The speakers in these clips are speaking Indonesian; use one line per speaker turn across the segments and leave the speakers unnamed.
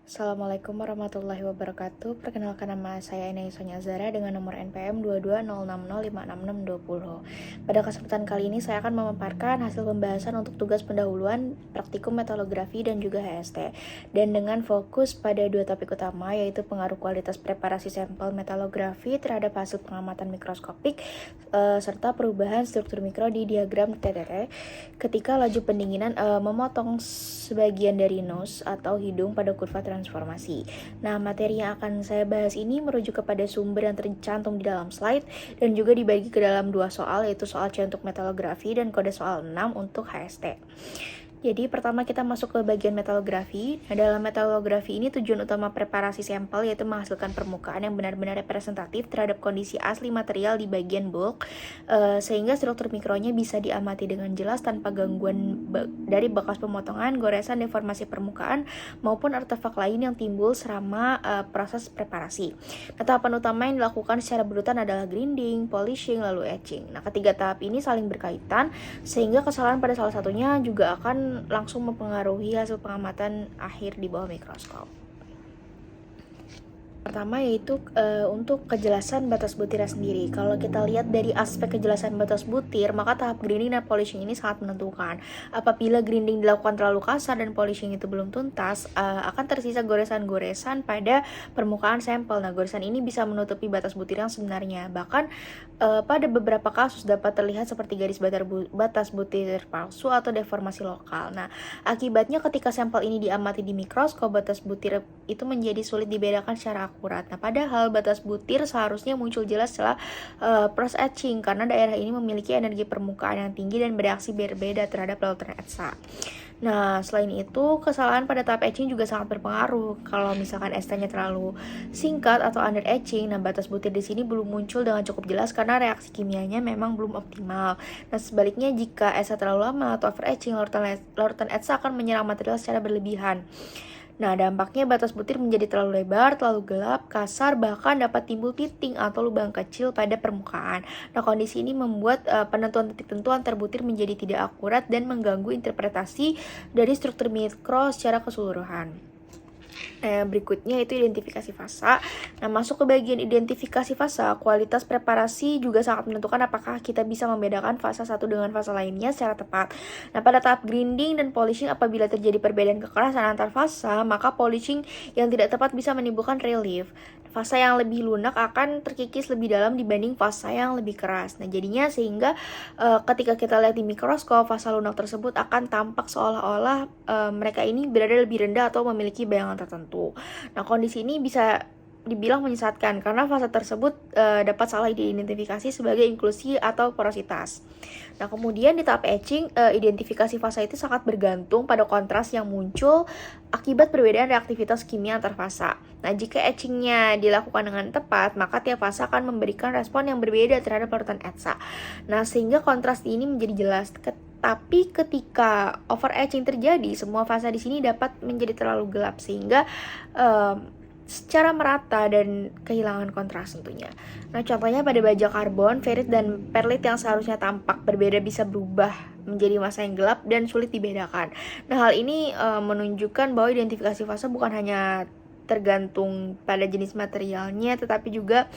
Assalamualaikum warahmatullahi wabarakatuh. Perkenalkan, nama saya Ena Sonya Zara dengan nomor NPM 220605620. Pada kesempatan kali ini saya akan memaparkan hasil pembahasan untuk tugas pendahuluan praktikum metalografi dan juga HST. Dan dengan fokus pada dua topik utama, yaitu pengaruh kualitas preparasi sampel metalografi terhadap hasil pengamatan mikroskopik serta perubahan struktur mikro di diagram TTT ketika laju pendinginan memotong sebagian dari nose atau hidung pada kurva transformasi. Nah, materi yang akan saya bahas ini merujuk kepada sumber yang tercantum di dalam slide dan juga dibagi ke dalam dua soal, yaitu soal C untuk metalografi dan kode soal 6 untuk HST. Jadi pertama kita masuk ke bagian metalografi. Nah, dalam metalografi ini tujuan utama preparasi sampel yaitu menghasilkan permukaan yang benar-benar representatif terhadap kondisi asli material di bagian bulk, sehingga struktur mikronya bisa diamati dengan jelas tanpa gangguan dari bekas pemotongan, goresan, deformasi permukaan maupun artefak lain yang timbul selama proses preparasi. Nah, tahapan utama yang dilakukan secara berurutan adalah grinding, polishing, lalu etching. Nah, ketiga tahap ini saling berkaitan sehingga kesalahan pada salah satunya juga akan langsung mempengaruhi hasil pengamatan akhir di bawah mikroskop. Pertama yaitu untuk kejelasan batas butirnya sendiri. Kalau kita lihat dari aspek kejelasan batas butir, maka tahap grinding dan polishing ini sangat menentukan. Apabila grinding dilakukan terlalu kasar dan polishing itu belum tuntas, akan tersisa goresan-goresan pada permukaan sampel. Nah, goresan ini bisa menutupi batas butir yang sebenarnya. Bahkan pada beberapa kasus dapat terlihat seperti garis batas butir palsu atau deformasi lokal. Nah, akibatnya ketika sampel ini diamati di mikroskop, batas butir itu menjadi sulit dibedakan secara akurat. Nah, padahal batas butir seharusnya muncul jelas setelah proses etching karena daerah ini memiliki energi permukaan yang tinggi dan bereaksi berbeda terhadap larutan etsa. Nah, selain itu, kesalahan pada tahap etching juga sangat berpengaruh. Kalau misalkan etchanya terlalu singkat atau under etching, nah batas butir di sini belum muncul dengan cukup jelas karena reaksi kimianya memang belum optimal. Nah, sebaliknya jika etsa terlalu lama atau over etching, larutan etsa akan menyerang material secara berlebihan. Nah, dampaknya batas butir menjadi terlalu lebar, terlalu gelap, kasar, bahkan dapat timbul titik atau lubang kecil pada permukaan. Nah, kondisi ini membuat penentuan titik tentu antar butir menjadi tidak akurat dan mengganggu interpretasi dari struktur mikro secara keseluruhan. Berikutnya itu identifikasi fasa. Nah, masuk ke bagian identifikasi fasa, kualitas preparasi juga sangat menentukan apakah kita bisa membedakan fasa satu dengan fasa lainnya secara tepat. Nah, pada tahap grinding dan polishing, apabila terjadi perbedaan kekerasan antar fasa, maka polishing yang tidak tepat bisa menimbulkan relief. Fasa yang lebih lunak akan terkikis lebih dalam dibanding fasa yang lebih keras. Nah, jadinya sehingga ketika kita lihat di mikroskop, fasa lunak tersebut akan tampak seolah-olah mereka ini berada lebih rendah atau memiliki bayangan tertentu. Nah, kondisi ini bisa dibilang menyesatkan karena fasa tersebut dapat salah diidentifikasi sebagai inklusi atau porositas. Nah, kemudian di tahap etching, identifikasi fasa itu sangat bergantung pada kontras yang muncul akibat perbedaan reaktivitas kimia antar fasa. Nah, jika etchingnya dilakukan dengan tepat, maka tiap fasa akan memberikan respon yang berbeda terhadap larutan etsa. Nah, sehingga kontras ini menjadi jelas. Tapi ketika over etching terjadi, semua fasa di sini dapat menjadi terlalu gelap sehingga secara merata dan kehilangan kontras tentunya. Nah, contohnya pada baja karbon, ferrit dan perlit yang seharusnya tampak berbeda bisa berubah menjadi massa yang gelap dan sulit dibedakan. Nah, hal ini menunjukkan bahwa identifikasi fase bukan hanya tergantung pada jenis materialnya, tetapi juga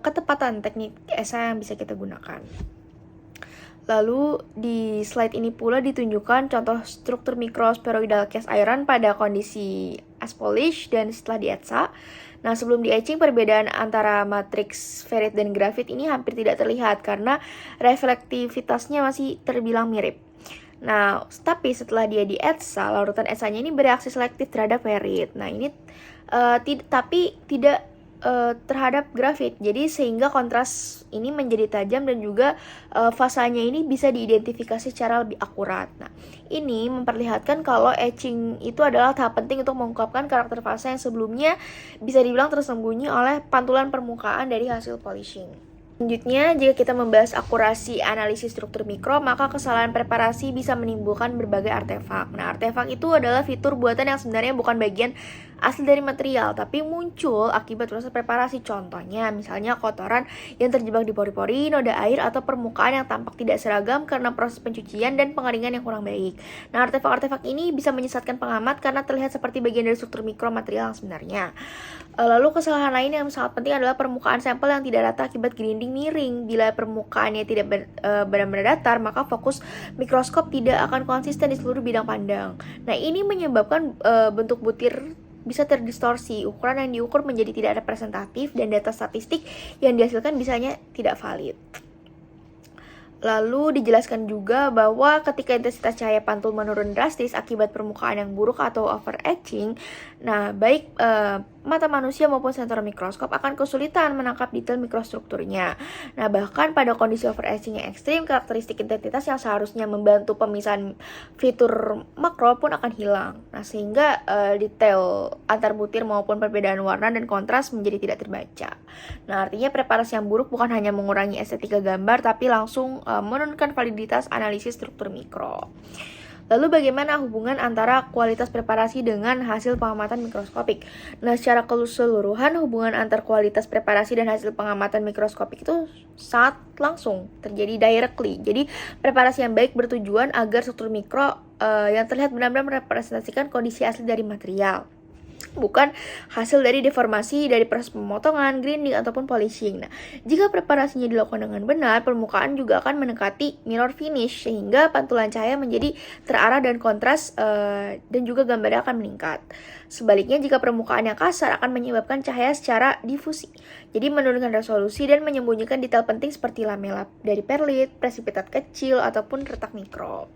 ketepatan teknik ESA yang bisa kita gunakan. Lalu di slide ini pula ditunjukkan contoh struktur mikrospheroidal cast iron pada kondisi as polish dan setelah di etsa. Nah, sebelum di etching, perbedaan antara matriks ferrit dan grafit ini hampir tidak terlihat karena reflektivitasnya masih terbilang mirip. Nah, tapi setelah dia di etsa, larutan etsanya ini bereaksi selektif terhadap ferrit. Nah, ini tapi tidak terhadap grafit. Jadi sehingga kontras ini menjadi tajam dan juga fasanya ini bisa diidentifikasi secara lebih akurat. Nah, ini memperlihatkan kalau etching itu adalah tahap penting untuk mengungkapkan karakter fasa yang sebelumnya bisa dibilang tersembunyi oleh pantulan permukaan dari hasil polishing. Selanjutnya, jika kita membahas akurasi analisis struktur mikro, maka kesalahan preparasi bisa menimbulkan berbagai artefak. Nah, artefak itu adalah fitur buatan yang sebenarnya bukan bagian asli dari material, tapi muncul akibat proses preparasi. Contohnya, misalnya kotoran yang terjebak di pori-pori, noda air, atau permukaan yang tampak tidak seragam karena proses pencucian dan pengeringan yang kurang baik. Nah, artefak-artefak ini bisa menyesatkan pengamat karena terlihat seperti bagian dari struktur mikro material yang sebenarnya. Lalu kesalahan lain yang sangat penting adalah permukaan sampel yang tidak rata akibat grinding miring. Bila permukaannya tidak benar-benar datar, maka fokus mikroskop tidak akan konsisten di seluruh bidang pandang. Nah, ini menyebabkan bentuk butir bisa terdistorsi, ukuran yang diukur menjadi tidak representatif, dan data statistik yang dihasilkan bisanya tidak valid. Lalu dijelaskan juga bahwa ketika intensitas cahaya pantul menurun drastis akibat permukaan yang buruk atau overetching, nah baik mata manusia maupun sensor mikroskop akan kesulitan menangkap detail mikrostrukturnya. Nah, bahkan pada kondisi overetching yang ekstrim, karakteristik intensitas yang seharusnya membantu pemisahan fitur makro pun akan hilang. Nah, sehingga detail antar butir maupun perbedaan warna dan kontras menjadi tidak terbaca. Nah, artinya preparasi yang buruk bukan hanya mengurangi estetika gambar, tapi langsung menurunkan validitas analisis struktur mikro. Lalu bagaimana hubungan antara kualitas preparasi dengan hasil pengamatan mikroskopik? Nah, secara keseluruhan hubungan antar kualitas preparasi dan hasil pengamatan mikroskopik itu sangat langsung, terjadi directly. Jadi, preparasi yang baik bertujuan agar struktur mikro yang terlihat benar-benar merepresentasikan kondisi asli dari material, bukan hasil dari deformasi dari proses pemotongan, grinding, ataupun polishing. Nah, jika preparasinya dilakukan dengan benar, permukaan juga akan mendekati mirror finish, sehingga pantulan cahaya menjadi terarah dan kontras, dan juga gambarnya akan meningkat. Sebaliknya, jika permukaan yang kasar akan menyebabkan cahaya secara difusi, jadi menurunkan resolusi dan menyembunyikan detail penting seperti lamela dari perlit, presipitat kecil, ataupun retak mikro.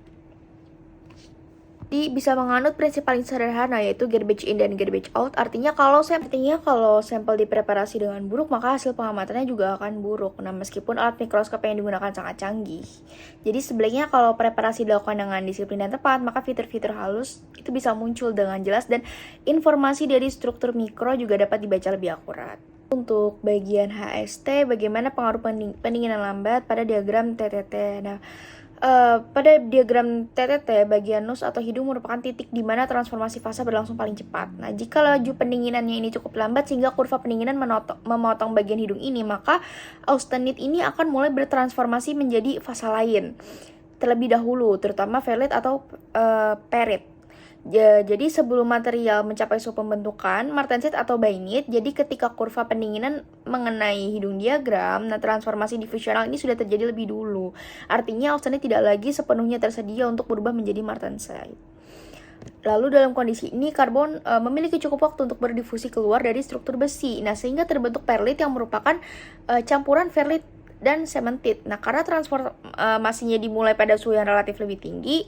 Bisa menganut prinsip paling sederhana, yaitu garbage in dan garbage out. Artinya kalau sampel dipreparasi dengan buruk, maka hasil pengamatannya juga akan buruk. Nah, meskipun alat mikroskop yang digunakan sangat canggih. Jadi sebaliknya kalau preparasi dilakukan dengan disiplin dan tepat, maka fitur-fitur halus itu bisa muncul dengan jelas, dan informasi dari struktur mikro juga dapat dibaca lebih akurat. Untuk bagian HST, bagaimana pengaruh pendinginan lambat pada diagram TTT. Nah, pada diagram TTT, bagian nose atau hidung merupakan titik di mana transformasi fase berlangsung paling cepat. Nah, jika laju pendinginannya ini cukup lambat sehingga kurva pendinginan memotong bagian hidung ini, maka austenite ini akan mulai bertransformasi menjadi fase lain terlebih dahulu, terutama violet atau perit. Jadi sebelum material mencapai suhu pembentukan martensite atau bainite, jadi ketika kurva pendinginan mengenai hidung diagram, nah transformasi diffusional ini sudah terjadi lebih dulu. Artinya austenite tidak lagi sepenuhnya tersedia untuk berubah menjadi martensite. Lalu dalam kondisi ini karbon memiliki cukup waktu untuk berdifusi keluar dari struktur besi. Nah, sehingga terbentuk perlit yang merupakan campuran perlit dan cementite. Nah, karena transformasinya dimulai pada suhu yang relatif lebih tinggi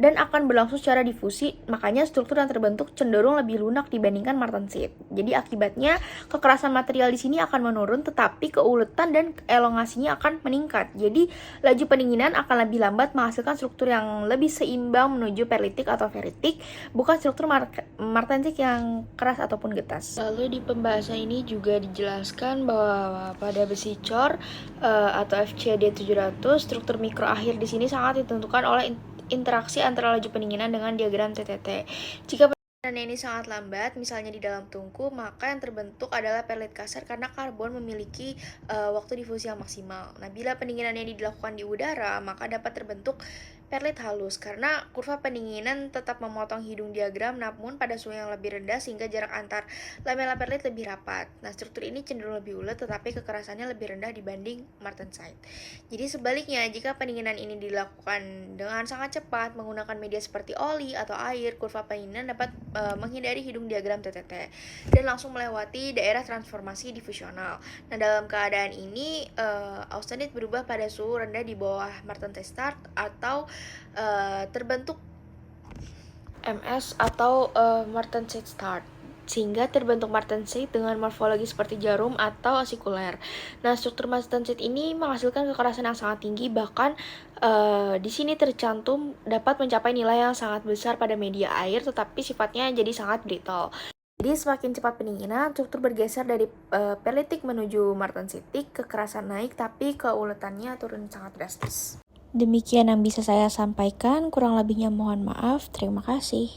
dan akan berlangsung secara difusi, makanya struktur yang terbentuk cenderung lebih lunak dibandingkan martensite. Jadi akibatnya kekerasan material di sini akan menurun, tetapi keuletan dan elongasinya akan meningkat. Jadi laju pendinginan akan lebih lambat menghasilkan struktur yang lebih seimbang menuju perlitik atau ferritik, bukan struktur martensite yang keras ataupun getas. Lalu di pembahasan ini juga dijelaskan bahwa pada besi cor atau FCD 700, struktur mikro akhir di sini sangat ditentukan oleh interaksi antara laju pendinginan dengan diagram TTT. Jika pendinginan ini sangat lambat, misalnya di dalam tungku, maka yang terbentuk adalah perlit kasar karena karbon memiliki waktu difusi yang maksimal. Nah, bila pendinginan ini dilakukan di udara, maka dapat terbentuk perlit halus karena kurva pendinginan tetap memotong hidung diagram namun pada suhu yang lebih rendah, sehingga jarak antar lamela perlit lebih rapat. Nah, struktur ini cenderung lebih ulet tetapi kekerasannya lebih rendah dibanding martensite. Jadi sebaliknya, jika pendinginan ini dilakukan dengan sangat cepat menggunakan media seperti oli atau air, kurva pendinginan dapat menghindari hidung diagram TTT dan langsung melewati daerah transformasi diffusional. Nah, dalam keadaan ini austenite berubah pada suhu rendah di bawah martensite start atau terbentuk MS atau martensite start, sehingga terbentuk martensite dengan morfologi seperti jarum atau asikuler. Nah, struktur martensite ini menghasilkan kekerasan yang sangat tinggi, bahkan di sini tercantum dapat mencapai nilai yang sangat besar pada media air, tetapi sifatnya jadi sangat brittle. Jadi semakin cepat pendinginan, struktur bergeser dari perlitik menuju martensitik, kekerasan naik tapi keuletannya turun sangat drastis. Demikian yang bisa saya sampaikan, kurang lebihnya mohon maaf. Terima kasih.